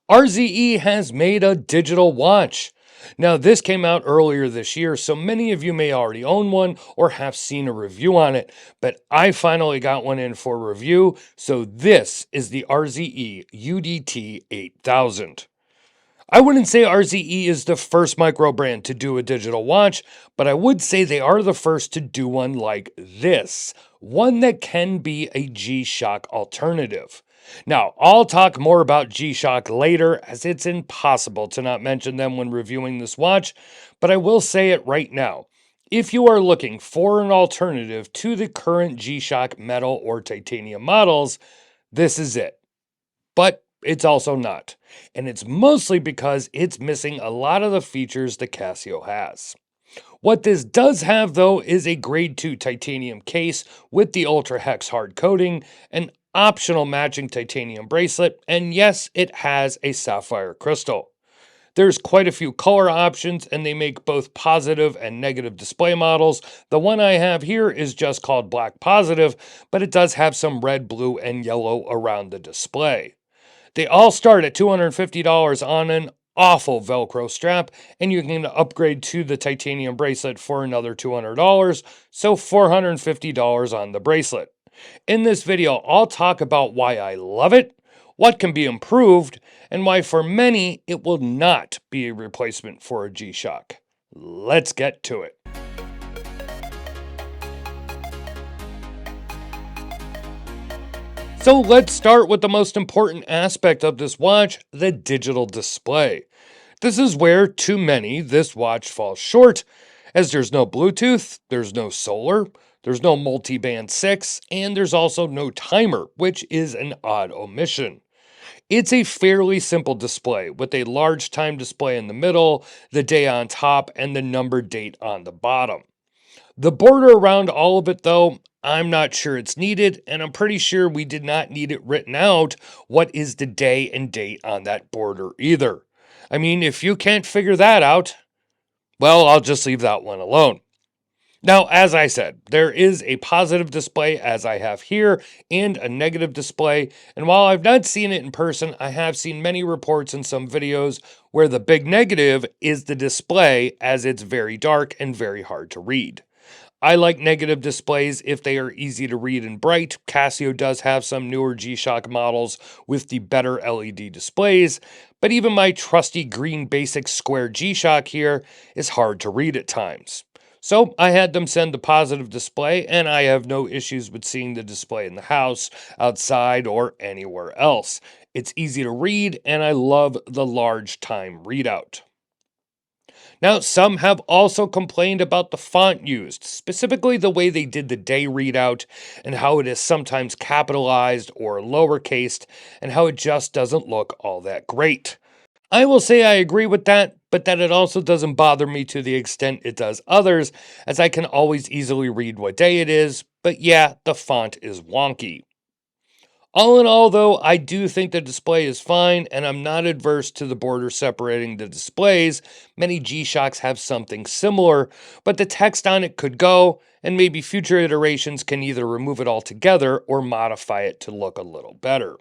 RZE has made a digital watch. Now, this came out earlier this year, so many of you may already own one or have seen a review on it, but I finally got one in for review, so this is the RZE UDT8000. I wouldn't say RZE is the first micro brand to do a digital watch, but I would say they are the first to do one like this, one that can be a G-Shock alternative. Now, I'll talk more about G-Shock later, as it's impossible to not mention them when reviewing this watch, but I will say it right now. If you are looking for an alternative to the current G-Shock metal or titanium models, this is it. But it's also not. And it's mostly because it's missing a lot of the features the Casio has. What this does have, though, is a grade 2 titanium case with the Ultra Hex hard coating, an optional matching titanium bracelet, and yes, it has a sapphire crystal. There's quite a few color options, and they make both positive and negative display models. The one I have here is just called black positive, but it does have some red, blue, and yellow around the display. They all start at $250 on an awful Velcro strap, and you can upgrade to the titanium bracelet for another $200, so $450 on the bracelet. In this video, I'll talk about why I love it, what can be improved, and why for many it will not be a replacement for a G-Shock. Let's get to it. So let's start with the most important aspect of this watch, the digital display. This is where, to many, this watch falls short, as there's no Bluetooth, there's no solar, there's no multi-band 6, and there's also no timer, which is an odd omission. It's a fairly simple display, with a large time display in the middle, the day on top, and the numbered date on the bottom. The border around all of it, though, I'm not sure it's needed, and I'm pretty sure we did not need it written out what is the day and date on that border either. I mean, if you can't figure that out, well, I'll just leave that one alone. Now, as I said, there is a positive display as I have here and a negative display, and while I've not seen it in person, I have seen many reports and some videos where the big negative is the display, as it's very dark and very hard to read. I like negative displays if they are easy to read and bright. Casio does have some newer G-Shock models with the better LED displays, but even my trusty green basic square G-Shock here is hard to read at times. So I had them send the positive display, and I have no issues with seeing the display in the house, outside, or anywhere else. It's easy to read, and I love the large time readout. Now, some have also complained about the font used, specifically the way they did the day readout and how it is sometimes capitalized or lowercased and how it just doesn't look all that great. I will say I agree with that, but that it also doesn't bother me to the extent it does others, as I can always easily read what day it is, but yeah, the font is wonky. All in all, though, I do think the display is fine, and I'm not adverse to the border separating the displays. Many G-Shocks have something similar, but the text on it could go, and maybe future iterations can either remove it altogether or modify it to look a little better.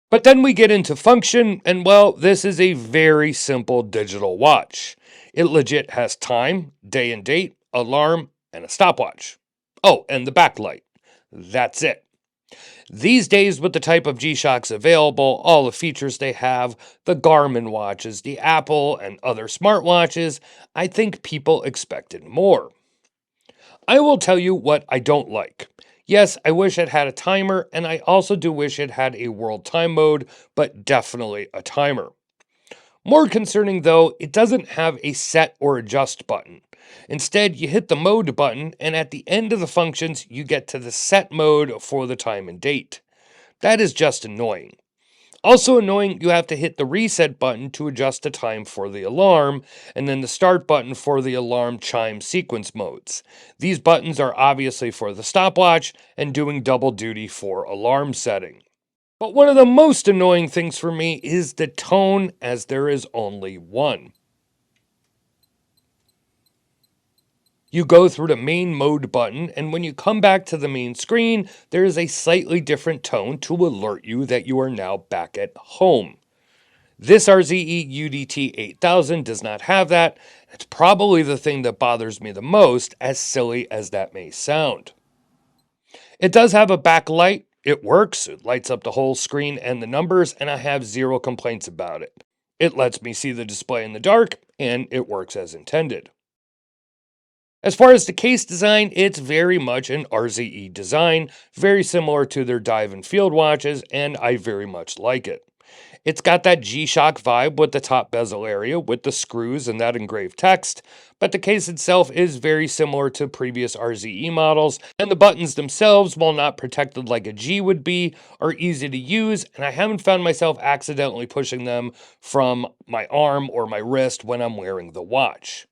But then we get into function, and well, this is a very simple digital watch. It legit has time, day and date, alarm, and a stopwatch. Oh, and the backlight. That's it. These days, with the type of G-Shocks available, all the features they have, the Garmin watches, the Apple, and other smartwatches, I think people expected more. I will tell you what I don't like. Yes, I wish it had a timer, and I also do wish it had a world time mode, but definitely a timer. More concerning though, it doesn't have a set or adjust button. Instead, you hit the mode button, and at the end of the functions, you get to the set mode for the time and date. That is just annoying. Also annoying, you have to hit the reset button to adjust the time for the alarm, and then the start button for the alarm chime sequence modes. These buttons are obviously for the stopwatch and doing double duty for alarm setting. But one of the most annoying things for me is the tone, as there is only one. You go through the main mode button, and when you come back to the main screen, there is a slightly different tone to alert you that you are now back at home. This RZE UDT8000 does not have that. It's probably the thing that bothers me the most, as silly as that may sound. It does have a backlight. It works. It lights up the whole screen and the numbers, and I have zero complaints about it. It lets me see the display in the dark, and it works as intended. As far as the case design, it's very much an RZE design, very similar to their dive and field watches, and I very much like it. It's got that G-Shock vibe with the top bezel area, with the screws and that engraved text, but the case itself is very similar to previous RZE models, and the buttons themselves, while not protected like a G would be, are easy to use, and I haven't found myself accidentally pushing them from my arm or my wrist when I'm wearing the watch.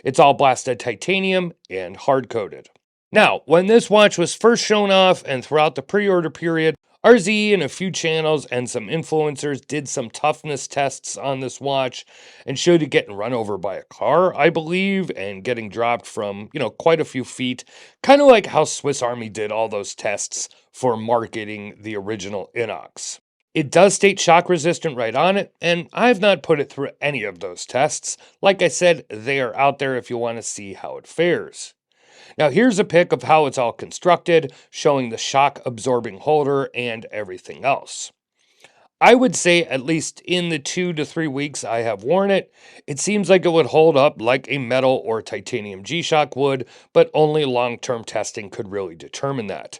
It's all blasted titanium and hard-coated. Now, when this watch was first shown off and throughout the pre-order period, RZE and a few channels and some influencers did some toughness tests on this watch and showed it getting run over by a car, I believe, and getting dropped from, quite a few feet, kind of like how Swiss Army did all those tests for marketing the original Inox. It does state shock resistant right on it, and I've not put it through any of those tests. Like I said, they are out there if you want to see how it fares. Now here's a pic of how it's all constructed, showing the shock absorbing holder and everything else. I would say at least in the 2 to 3 weeks I have worn it, it seems like it would hold up like a metal or titanium G-Shock would, but only long-term testing could really determine that.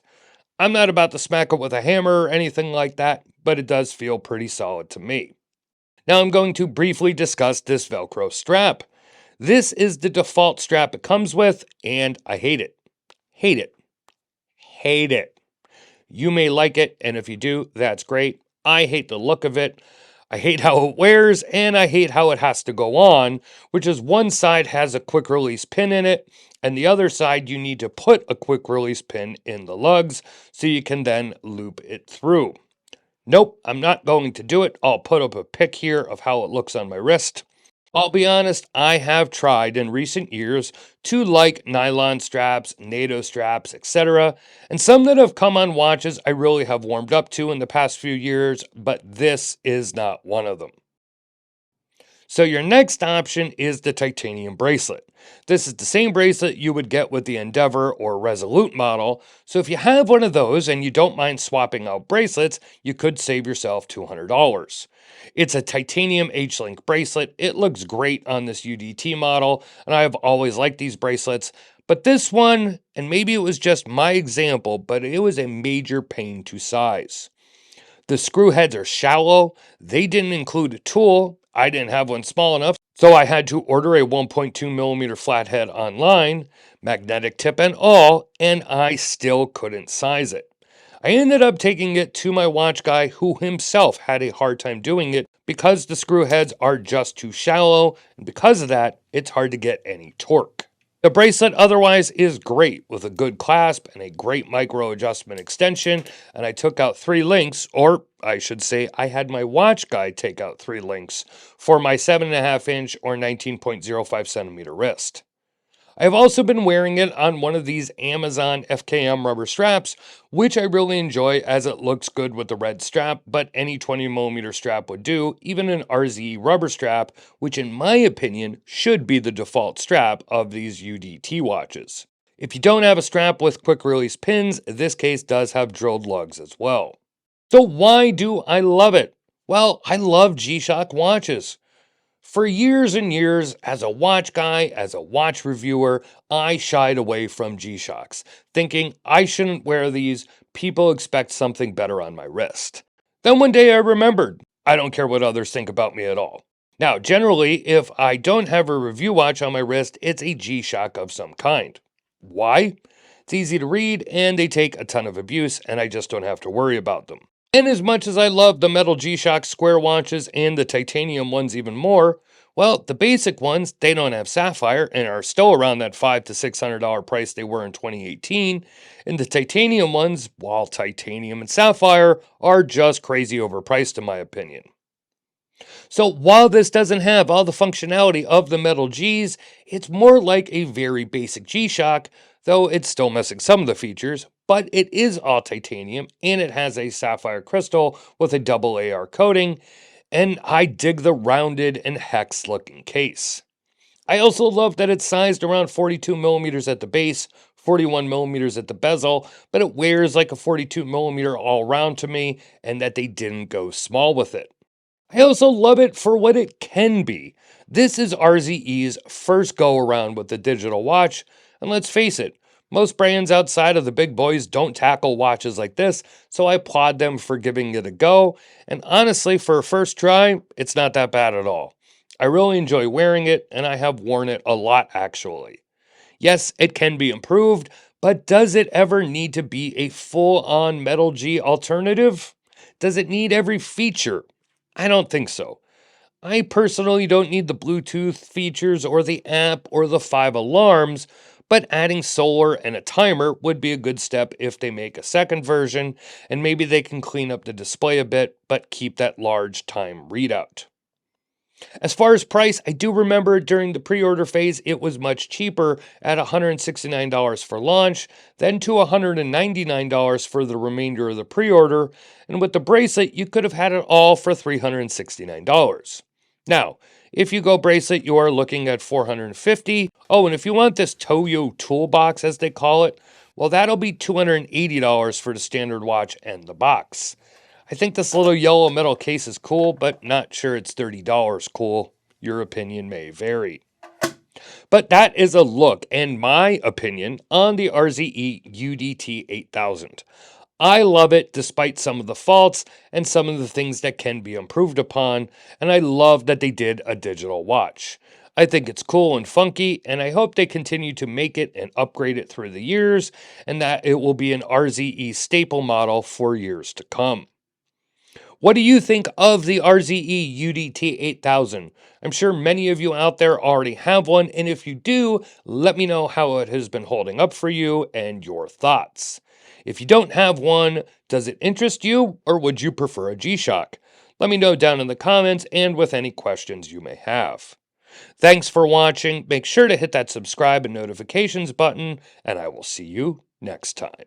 I'm not about to smack it with a hammer or anything like that, but it does feel pretty solid to me. Now I'm going to briefly discuss this Velcro strap. This is the default strap it comes with, and I hate it. Hate it. Hate it. You may like it, and if you do, that's great. I hate the look of it. I hate how it wears, and I hate how it has to go on, which is one side has a quick release pin in it, and the other side you need to put a quick release pin in the lugs so you can then loop it through. Nope, I'm not going to do it. I'll put up a pic here of how it looks on my wrist. I'll be honest, I have tried in recent years to like nylon straps, NATO straps, etc., and some that have come on watches I really have warmed up to in the past few years, but this is not one of them. So your next option is the titanium bracelet. This is the same bracelet you would get with the Endeavor or Resolute model, so if you have one of those and you don't mind swapping out bracelets, you could save yourself $200. It's a titanium H-link bracelet. It looks great on this UDT model, and I have always liked these bracelets, but this one, and maybe it was just my example, but it was a major pain to size. The screw heads are shallow. They didn't include a tool. I didn't have one small enough, so I had to order a 1.2 millimeter flathead online, magnetic tip and all, and I still couldn't size it. I ended up taking it to my watch guy, who himself had a hard time doing it because the screw heads are just too shallow, and because of that, it's hard to get any torque. The bracelet otherwise is great with a good clasp and a great micro adjustment extension, and I took out 3 links, or I should say I had my watch guy take out 3 links for my 7.5 inch or 19.05 centimeter wrist. I have also been wearing it on one of these Amazon FKM rubber straps, which I really enjoy as it looks good with the red strap, but any 20mm strap would do, even an RZE rubber strap, which in my opinion should be the default strap of these UDT watches. If you don't have a strap with quick release pins, this case does have drilled lugs as well. So why do I love it? Well, I love G-Shock watches. For years and years, as a watch guy, as a watch reviewer, I shied away from G-Shocks, thinking I shouldn't wear these, people expect something better on my wrist. Then one day I remembered, I don't care what others think about me at all. Now, generally, if I don't have a review watch on my wrist, it's a G-Shock of some kind. Why? It's easy to read, and they take a ton of abuse, and I just don't have to worry about them. And as much as I love the metal G-Shock square watches and the titanium ones even more, well, the basic ones, they don't have sapphire and are still around that $500 to $600 price they were in 2018. And the titanium ones, while titanium and sapphire, are just crazy overpriced in my opinion. So while this doesn't have all the functionality of the metal Gs, it's more like a very basic G-Shock, though it's still missing some of the features, but it is all titanium and it has a sapphire crystal with a double AR coating. and I dig the rounded and hex looking case. I also love that it's sized around 42 millimeters at the base, 41 millimeters at the bezel, but it wears like a 42 millimeter all around to me, and that they didn't go small with it. I also love it for what it can be. This is RZE's first go around with the digital watch, and let's face it, most brands outside of the big boys don't tackle watches like this, so I applaud them for giving it a go, and honestly, for a first try, it's not that bad at all. I really enjoy wearing it, and I have worn it a lot actually. Yes, it can be improved, but does it ever need to be a full-on Metal G alternative? Does it need every feature? I don't think so. I personally don't need the Bluetooth features or the app or the 5 alarms, but adding solar and a timer would be a good step if they make a second version, and maybe they can clean up the display a bit, but keep that large time readout. As far as price, I do remember during the pre-order phase, it was much cheaper at $169 for launch, then to $199 for the remainder of the pre-order, and with the bracelet, you could have had it all for $369. Now, if you go bracelet, you are looking at $450. Oh, and if you want this Toyo toolbox, as they call it, well, that'll be $280 for the standard watch and the box. I think this little yellow metal case is cool, but not sure it's $30 cool. Your opinion may vary. But that is a look, and my opinion, on the RZE UDT8000. I love it despite some of the faults and some of the things that can be improved upon, and I love that they did a digital watch. I think it's cool and funky, and I hope they continue to make it and upgrade it through the years, and that it will be an RZE staple model for years to come. What do you think of the RZE UDT8000? I'm sure many of you out there already have one, and if you do, let me know how it has been holding up for you and your thoughts. If you don't have one, does it interest you, or would you prefer a G-Shock? Let me know down in the comments and with any questions you may have. Thanks for watching. Make sure to hit that subscribe and notifications button, and I will see you next time.